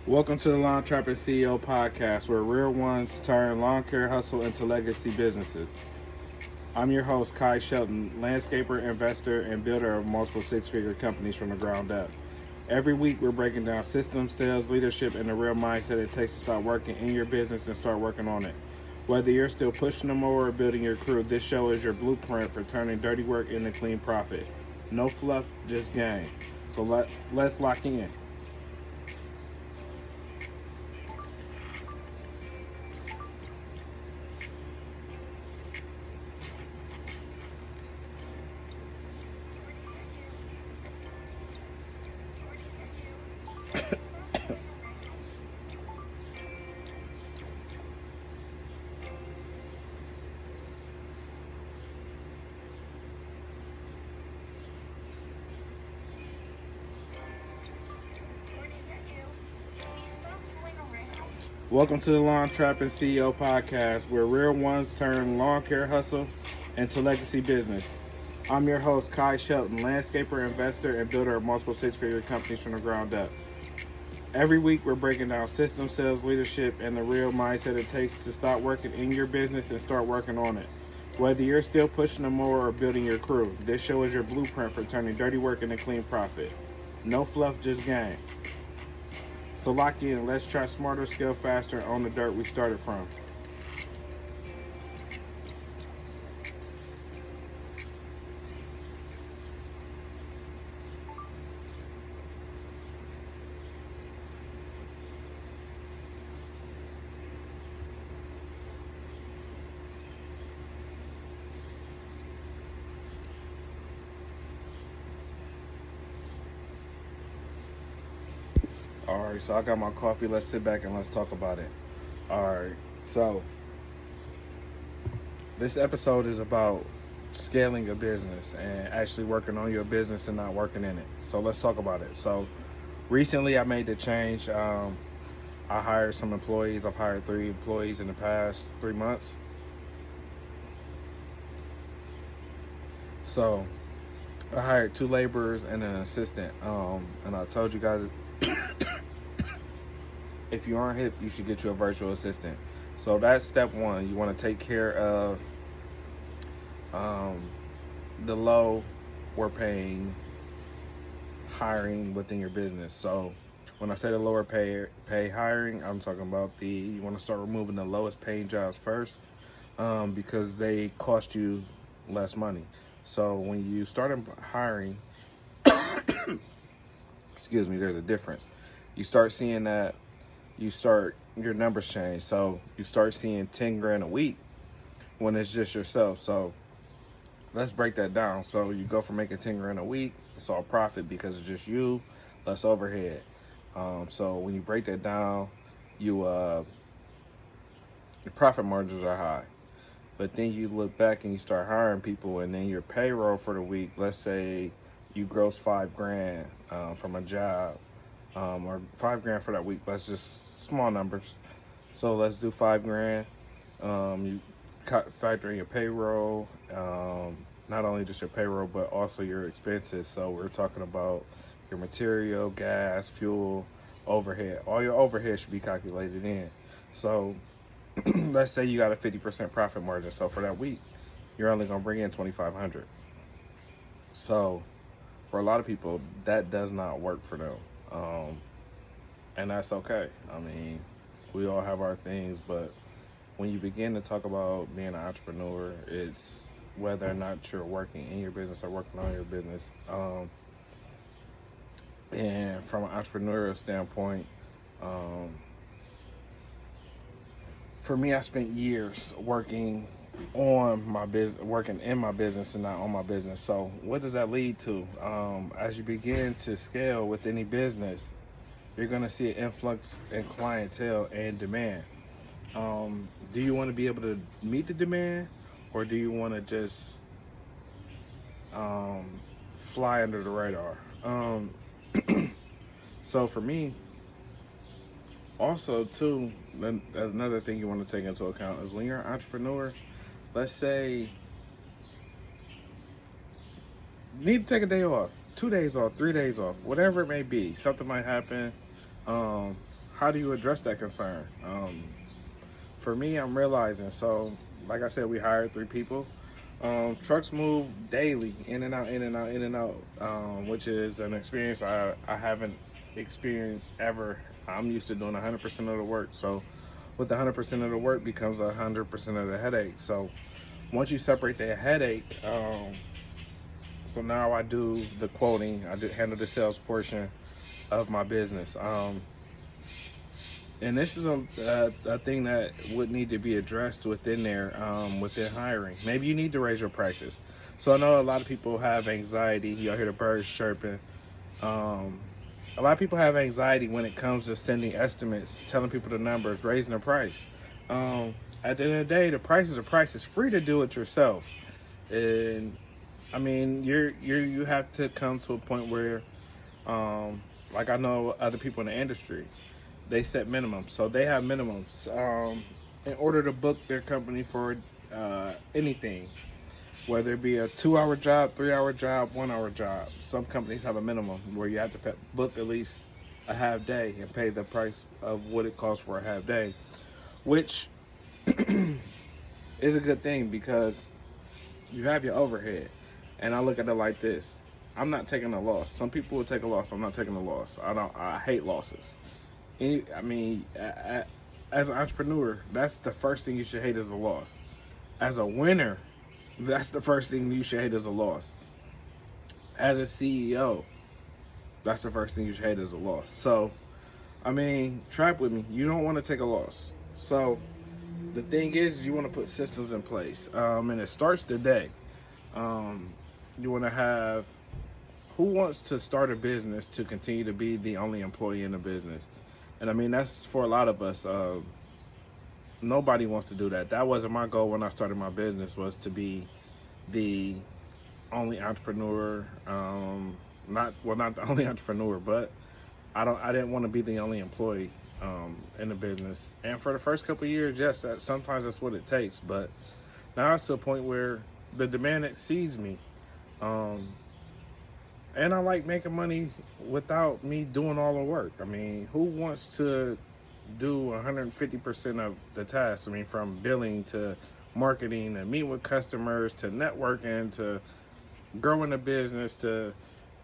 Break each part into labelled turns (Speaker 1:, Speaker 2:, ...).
Speaker 1: Welcome to the LawnTrappin CEO Podcast, where real ones turn lawn care hustle into legacy businesses. I'm your host, Kai Shelton, landscaper, investor, and builder of multiple six-figure companies from the ground up. Every week, we're breaking down systems, sales, leadership, and the real mindset it takes to start working in your business and start working on it. Whether you're still pushing them over or building your crew, this show is your blueprint for turning dirty work into clean profit. No fluff, just game. So let's lock in. Welcome to the LawnTrappin CEO Podcast, where real ones turn lawn care hustle into legacy business. I'm your host, Kai Shelton, landscaper, investor, and builder of multiple six-figure companies from the ground up. Every week, we're breaking down systems, sales, leadership, and the real mindset it takes to start working in your business and start working on it. Whether you're still pushing them more or building your crew, this show is your blueprint for turning dirty work into clean profit. No fluff, just game. So lock in, let's try smarter, scale faster, and own the dirt we started from. Alright, so I got my coffee. Let's sit back and let's talk about it. Alright, so this episode is about scaling your business and actually working on your business and not working in it. So let's talk about it. So recently I made the change. I hired some employees. I've hired 3 employees in the past 3 months. So I hired 2 laborers and an assistant. And I told you guys, if you aren't hip, you should get you a virtual assistant. So that's step 1. You want to take care of the low we're paying hiring within your business. So when I say the lower pay hiring, I'm talking about you want to start removing the lowest paying jobs first, because they cost you less money. So when you start hiring, excuse me, there's a difference. You start seeing that your numbers change. So you start seeing 10 grand a week when it's just yourself. So let's break that down. So you go from making 10 grand a week, it's all profit because it's just you, less overhead. So when you break that down, your profit margins are high. But then you look back and you start hiring people, and then your payroll for the week, let's say you gross 5 grand from a job, or 5 grand for that week. Let's just small numbers. So let's do 5 grand. You factor in your payroll, not only just your payroll, but also your expenses. So we're talking about your material, gas, fuel, overhead. All your overhead should be calculated in. So let's say you got a 50% profit margin. So for that week, you're only going to bring in $2,500. So for a lot of people, that does not work for them. And that's okay. I mean, we all have our things, but when you begin to talk about being an entrepreneur, it's whether or not you're working in your business or working on your business. And from an entrepreneurial standpoint, for me, I spent years working on my business, working in my business and not on my business. So what does that lead to? As you begin to scale with any business, you're going to see an influx in clientele and demand. Do you want to be able to meet the demand, or do you want to just fly under the radar? So for me, also too, another thing you want to take into account is when you're an entrepreneur, let's say you need to take a day off, 2 days off, 3 days off, whatever it may be. Something might happen. how do you address that concern? For me, I'm realizing, so like I said, we hired 3 people. Trucks move daily, in and out, in and out, in and out, which is an experience I haven't experienced ever. I'm used to doing 100% of the work. So with 100% of the work becomes 100% of the headache. So once you separate the headache, so now I do the quoting, handle the sales portion of my business. And this is a thing that would need to be addressed within there, within hiring. Maybe you need to raise your prices. So I know a lot of people have anxiety. Y'all hear the birds chirping. A lot of people have anxiety when it comes to sending estimates, telling people the numbers, raising the price. At the end of the day, the price is a price. It's free to do it yourself. And I mean, you have to come to a point where, like I know other people in the industry, they set minimums. So they have minimums in order to book their company for anything, whether it be a 2-hour job, 3-hour job, 1-hour job. Some companies have a minimum where you have to book at least a half day and pay the price of what it costs for a half day, which is a good thing because you have your overhead. And I look at it like this: I'm not taking a loss. Some people will take a loss. I'm not taking a loss. I hate losses. I mean, as an entrepreneur, that's the first thing you should hate is a loss. As a winner, that's the first thing you should hate is a loss. As a CEO, that's the first thing you should hate is a loss. So, I mean, trap with me. You don't want to take a loss. So, the thing is you want to put systems in place. And it starts today. You want to have, who wants to start a business to continue to be the only employee in the business? And I mean, that's for a lot of us. Nobody wants to do that. That wasn't my goal when I started my business, was to be the only entrepreneur. Not the only entrepreneur, but I didn't want to be the only employee in the business. And for the first couple of years, yes, sometimes that's what it takes. But now it's to a point where the demand exceeds me. And I like making money without me doing all the work. I mean, who wants to do 150% of the tasks? I mean, from billing to marketing to meeting with customers to networking to growing the business to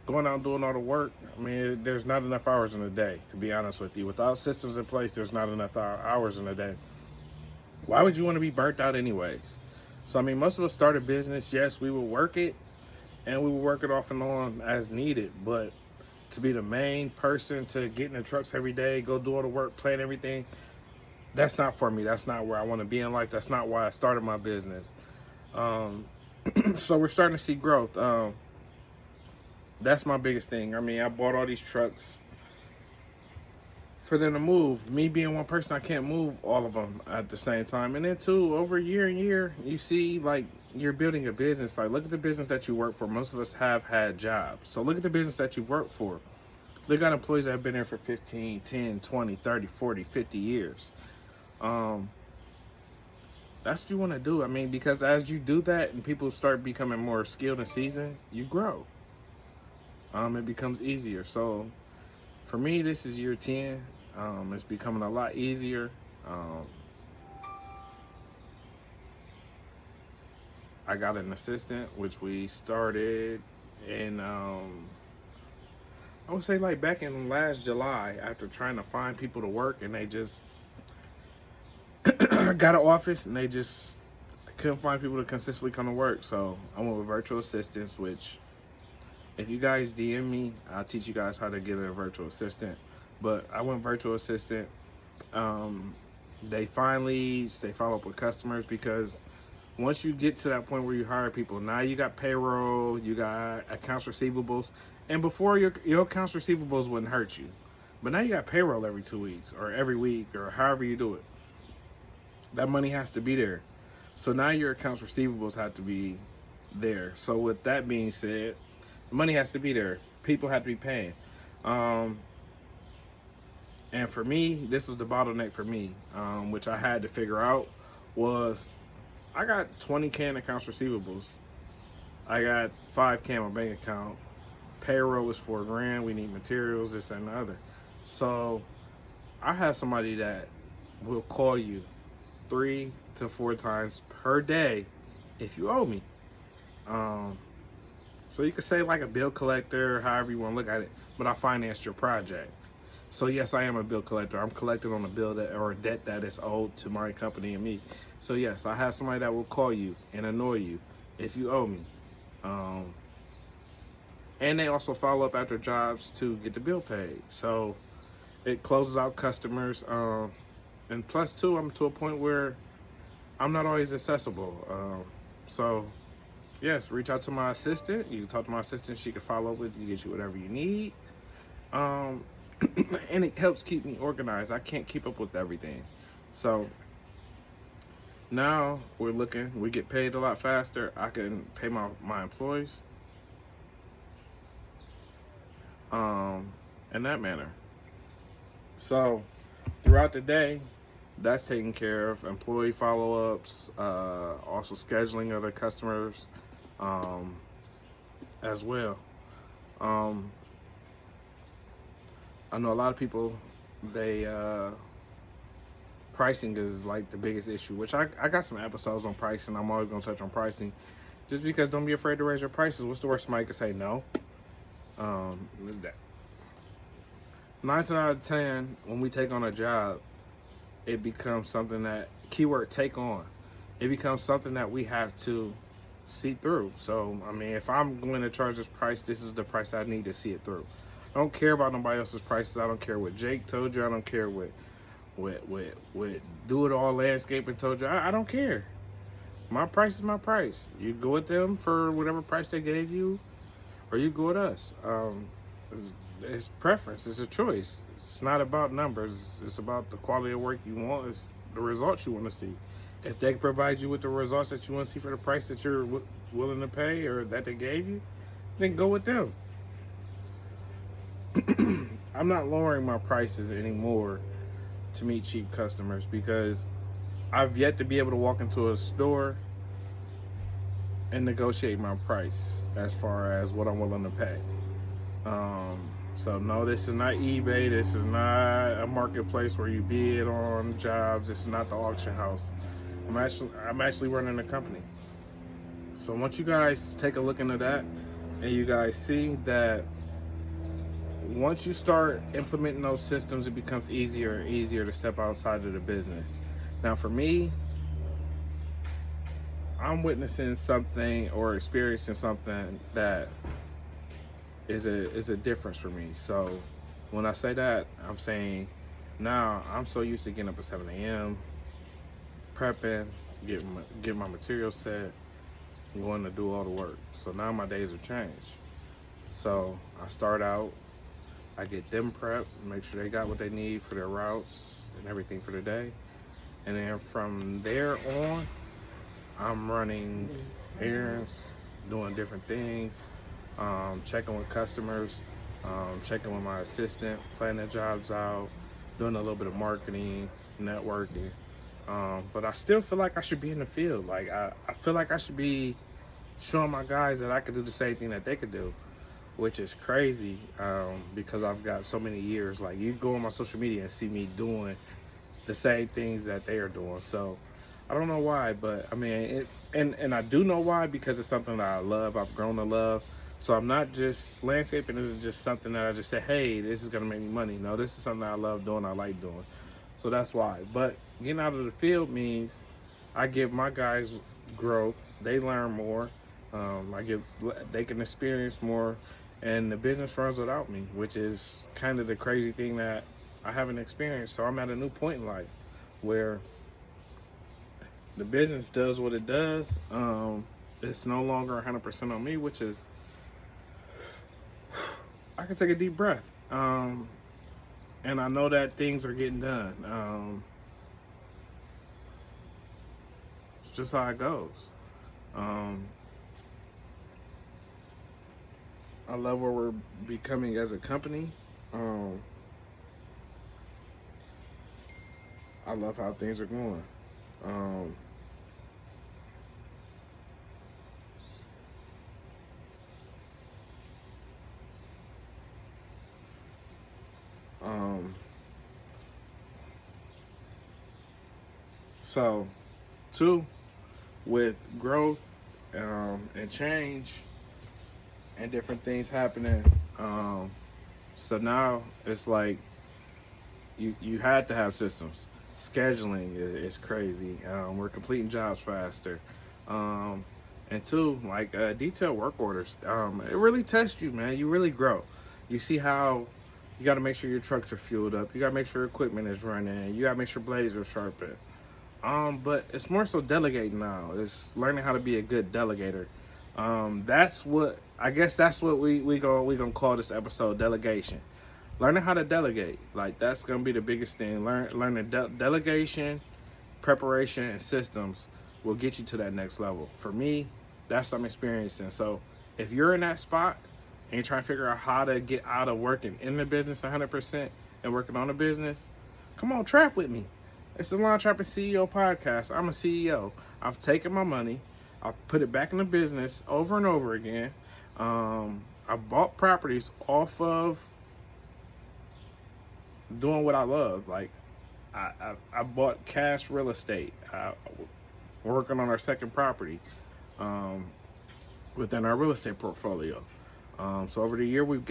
Speaker 1: going out and doing all the work. I mean, there's not enough hours in a day, to be honest with you. Without systems in place, there's not enough hours in a day. Why would you want to be burnt out anyways? So, I mean, most of us start a business. Yes, we will work it, and we will work it off and on as needed. But to be the main person to get in the trucks every day, go do all the work, plan everything, that's not for me. That's not where I want to be in life. That's not why I started my business. So we're starting to see growth. That's my biggest thing. I mean, I bought all these trucks for them to move. Me being one person, I can't move all of them at the same time. And then too, over year and year, you see, like, you're building a business. Like, look at the business that you work for. Most of us have had jobs. So look at the business that you work for. They got employees that have been there for 15, 10, 20, 30, 40, 50 years. That's what you want to do. I mean, because as you do that and people start becoming more skilled and seasoned, you grow. It becomes easier. So for me, this is year 10. It's becoming a lot easier. I got an assistant, which we started in, I would say like back in last July, after trying to find people to work, and they just got an office and they just couldn't find people to consistently come to work. So I went with virtual assistants, which if you guys DM me, I'll teach you guys how to get a virtual assistant. But I went virtual assistant. They follow up with customers, because once you get to that point where you hire people, now you got payroll, you got accounts receivables. And before, your accounts receivables wouldn't hurt you. But now you got payroll every 2 weeks or every week or however you do it. That money has to be there. So now your accounts receivables have to be there. So with that being said, the money has to be there. People have to be paying. And for me, this was the bottleneck for me, which I had to figure out, was I got 20K in accounts receivables. I got 5K in my bank account. Payroll was $4,000. We need materials, this and the other. So I have somebody that will call you 3 to 4 times per day if you owe me. So you could say like a bill collector, however you want to look at it, but I financed your project. So yes, I am a bill collector. I'm collecting on a bill that or a debt that is owed to my company and me. So yes, I have somebody that will call you and annoy you if you owe me. And they also follow up after jobs to get the bill paid. So it closes out customers. And plus too, I'm to a point where I'm not always accessible. So yes, reach out to my assistant. You can talk to my assistant. She can follow up with you, get you whatever you need. And it helps keep me organized. I can't keep up with everything. So now we get paid a lot faster. I can pay my employees in that manner. So throughout the day, that's taken care of. Employee follow-ups, also scheduling other customers as well. I know a lot of people, pricing is like the biggest issue, which I got some episodes on pricing. I'm always going to touch on pricing just because don't be afraid to raise your prices. What's the worst somebody could say? No. 9 out of 10, when we take on a job, it becomes something that, keyword take on, it becomes something that we have to see through. So, I mean, if I'm going to charge this price, this is the price I need to see it through. I don't care about nobody else's prices. I don't care what Jake told you. I don't care what Do It All Landscaping told you. I don't care. My price is my price. You go with them for whatever price they gave you, or you go with us. It's preference. It's a choice. It's not about numbers. It's about the quality of work you want. It's the results you want to see. If they provide you with the results that you want to see for the price that you're willing to pay or that they gave you, then go with them. I'm not lowering my prices anymore to meet cheap customers because I've yet to be able to walk into a store and negotiate my price as far as what I'm willing to pay. So no, this is not eBay. This is not a marketplace where you bid on jobs. This is not the auction house. I'm actually running a company. So once you guys take a look into that and you guys see that once you start implementing those systems, it becomes easier and easier to step outside of the business. Now for me, I'm witnessing something or experiencing something that is a difference for me. So when I say that, I'm saying now I'm so used to getting up at 7 a.m., prepping, getting my material set, going to do all the work. So now my days have changed. So I start out, I get them prepped, make sure they got what they need for their routes and everything for the day. And then from there on, I'm running errands, doing different things, checking with customers, checking with my assistant, planning jobs out, doing a little bit of marketing, networking. But I still feel like I should be in the field. Like I feel like I should be showing my guys that I could do the same thing that they could do, which is crazy because I've got so many years. Like you go on my social media and see me doing the same things that they are doing. So I don't know why, but I mean, and I do know why, because it's something that I love. I've grown to love. So I'm not just, landscaping isn't just something that I just say, hey, this is gonna make me money. No, this is something I love doing, I like doing. So that's why. But getting out of the field means I give my guys growth. They learn more. They can experience more, and the business runs without me, which is kind of the crazy thing that I haven't experienced. So I'm at a new point in life where the business does what it does. It's no longer 100% on me, which is, I can take a deep breath. And I know that things are getting done. It's just how it goes. I love where we're becoming as a company. I love how things are going. So, two, with growth and change and different things happening, so now it's like you had to have systems. Scheduling is crazy. We're completing jobs faster. Um, and two, like detailed work orders. It really tests you, man. You really grow. You see how you got to make sure your trucks are fueled up. You got to make sure equipment is running. You got to make sure blades are sharpened. But it's more so delegating now. It's learning how to be a good delegator. That's what I guess that's what we gonna call this episode, delegation. Learning how to delegate, like that's gonna be the biggest thing. Learning delegation, preparation, and systems will get you to that next level. For me, that's what I'm experiencing. So if you're in that spot and you're trying to figure out how to get out of working in the business 100% and working on the business, come on, trap with me. It's the LawnTrappin CEO Podcast. I'm a CEO. I've taken my money, I've put it back in the business over and over again. I bought properties off of doing what I love. Like I bought cash real estate. We're working on our second property within our real estate portfolio. So over the year we've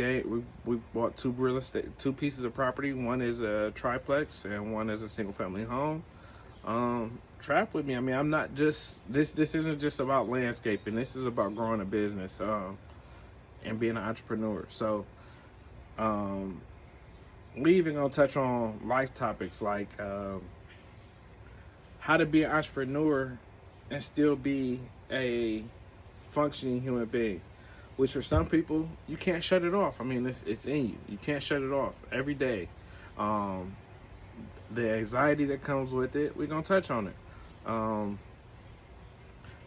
Speaker 1: bought two pieces of property. One is a triplex and one is a single family home. Trap with me. I mean, I'm not just this isn't just about landscaping. This is about growing a business and being an entrepreneur. So we even gonna touch on life topics like how to be an entrepreneur and still be a functioning human being. Which for some people, you can't shut it off. I mean, it's in you. You can't shut it off every day. The anxiety that comes with it, we're going to touch on it. I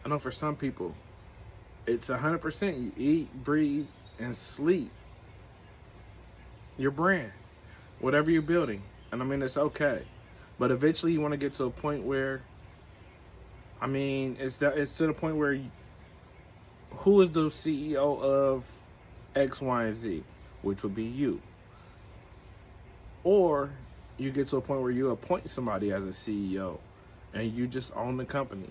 Speaker 1: know for some people, it's 100%. You eat, breathe, and sleep your brand, whatever you're building. And I mean, it's okay. But eventually you want to get to a point where, I mean, it's to the point where who is the CEO of X, Y, and Z, which would be you. Or you get to a point where you appoint somebody as a CEO and you just own the company.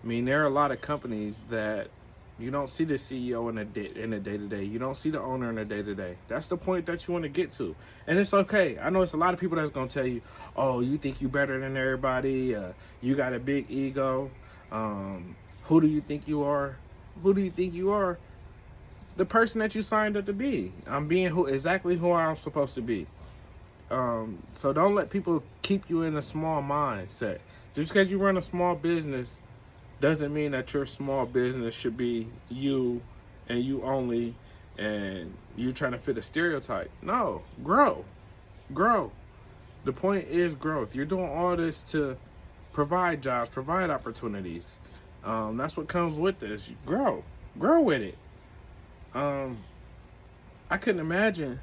Speaker 1: I mean, there are a lot of companies that you don't see the CEO in the day-to-day. You don't see the owner in the day-to-day. That's the point that you want to get to. And it's okay. I know it's a lot of people that's going to tell you, oh, you think you better than everybody. You got a big ego. Who do you think you are? Who do you think you are? The person that you signed up to be. I'm being exactly who I'm supposed to be. So don't let people keep you in a small mindset. Just because you run a small business doesn't mean that your small business should be you and you only, and you trying to fit a stereotype. No, grow. The point is growth. You're doing all this to provide jobs, provide opportunities. That's what comes with this. Grow with it. I couldn't imagine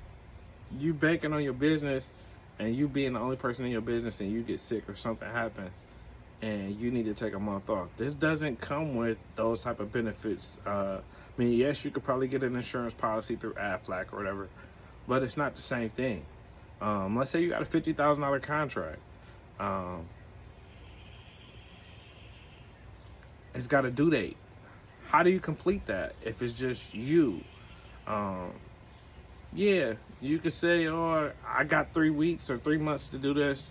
Speaker 1: you banking on your business and you being the only person in your business and you get sick or something happens and you need to take a month off. This doesn't come with those type of benefits. I mean, yes, you could probably get an insurance policy through Aflac or whatever, but it's not the same thing. Let's say you got a $50,000 contract. It's got a due date. How do you complete that if it's just you? Yeah, you could say, oh, I got 3 weeks or 3 months to do this.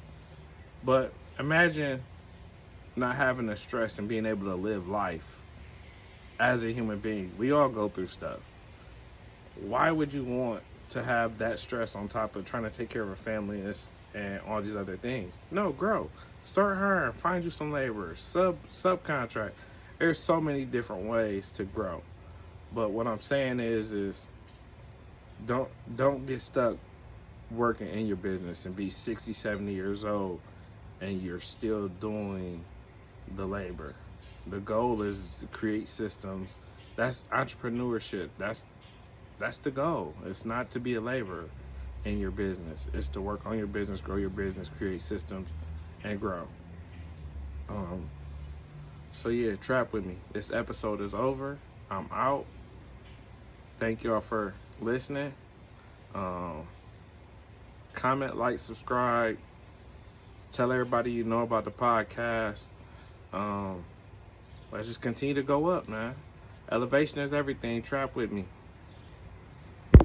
Speaker 1: But imagine not having the stress and being able to live life as a human being. We all go through stuff. Why would you want to have that stress on top of trying to take care of a family and all these other things? No, grow. Start hiring. Find you some laborers. Subcontract. There's so many different ways to grow. But what I'm saying is don't get stuck working in your business and be 60, 70 years old and you're still doing the labor. The goal is to create systems. That's entrepreneurship. That's the goal. It's not to be a laborer in your business. It's to work on your business, grow your business, create systems, and grow. So yeah, trap with me. This episode is over. I'm out. Thank y'all for listening. Comment, like, subscribe. Tell everybody you know about the podcast. Let's just continue to go up, man. Elevation is everything. Trap with me.